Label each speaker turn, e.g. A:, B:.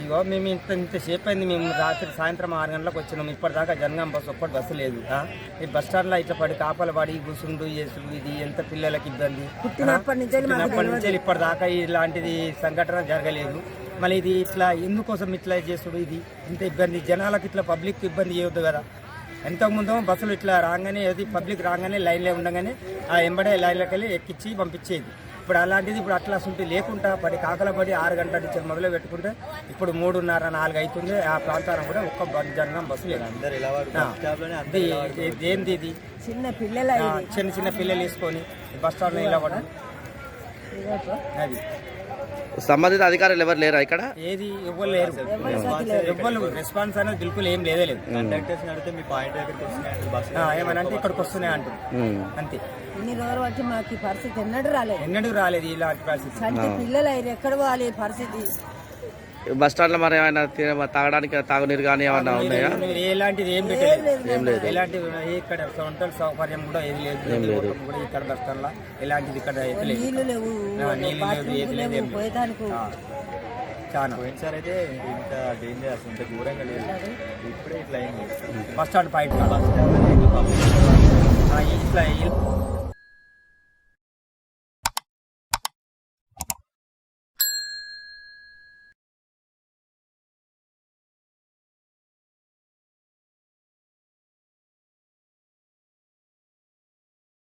A: ఇగో మేము ఇంతసేపు అయింది. మేము రాత్రి సాయంత్రం 6 గంటలకు వచ్చినాము. ఇప్పటిదాకా జనగాం బస్సు ఒక్కటి బస్సు లేదు. ఈ బస్ స్టాండ్లో ఇట్లా పడి కాపలు పడి గుసుండు చేసుడు ఇది ఎంత పిల్లలకి ఇబ్బంది. పుట్టినప్పటి నుంచి ఇప్పటిదాకా ఇలాంటిది సంఘటన జరగలేదు. మళ్ళీ ఇది ఇట్లా ఎందుకోసం ఇట్లా చేసుడు ఇది ఇంత ఇబ్బంది జనాలకు ఇట్లా పబ్లిక్ ఇబ్బంది చేయొద్దు కదా. ఎంతకుముందు బస్సులు ఇట్లా రాగానే అది పబ్లిక్ రాగానే లైన్లో ఉండగానే ఆ ఎంబడే లైన్లోకి వెళ్ళి ఎక్కించి పంపించేది. ఇప్పుడు అలాంటిది ఇప్పుడు అట్లా అసలు లేకుండా పడి కాకల పడి 6 గంటల నుంచి మొదలు పెట్టుకుంటే ఇప్పుడు 3:30, 4 అవుతుంది. ఆ ప్రాంతాన్ని కూడా ఒక్క జనగాం బస్సు లేదు. ఏంది ఇది చిన్న చిన్న పిల్లలు వేసుకొని బస్ స్టాండ్లో నిలబడడం. అది
B: సంబంధిత అధికారులు ఎవరు లేరా ఇక్కడ?
A: ఏది ఎవరు లేరు. ఎవరు రెస్పాన్స్ అనేది బిల్కుల్ ఏం లేదే లేదు. ఏమనంటే ఇక్కడికి వస్తున్నాయి అంటారు అంతే.
C: ఇన్ని రోజులు వచ్చి మాకు ఈ పరిస్థితి ఎన్నడూ రాలేదు.
A: ఇలాంటి పరిస్థితి
C: పిల్లలు ఎక్కడ పోవాలి పరిస్థితి.
B: బస్ స్టాండ్ లో మరి ఏమైనా తాగడానికి తాగునీరు కానీ ఏమన్నా ఉన్నాయా?
A: ఎలాంటిది ఏం పెట్టలేదు. ఎలాంటి ఇక్కడ వంటల సౌకర్యం కూడా ఏది లేదు. కూడా ఇక్కడ బస్ స్టాండ్ లో ఎలాంటిది ఇక్కడ
C: నీళ్లు లేవు,
A: చాలా
D: పోయినసారి అయితే ఇంత డేంజర్ ఇంత దూరంగా లేదు. ఇప్పుడే ఇట్లా అయింది.
A: బస్ స్టాండ్ పైన ఇట్లా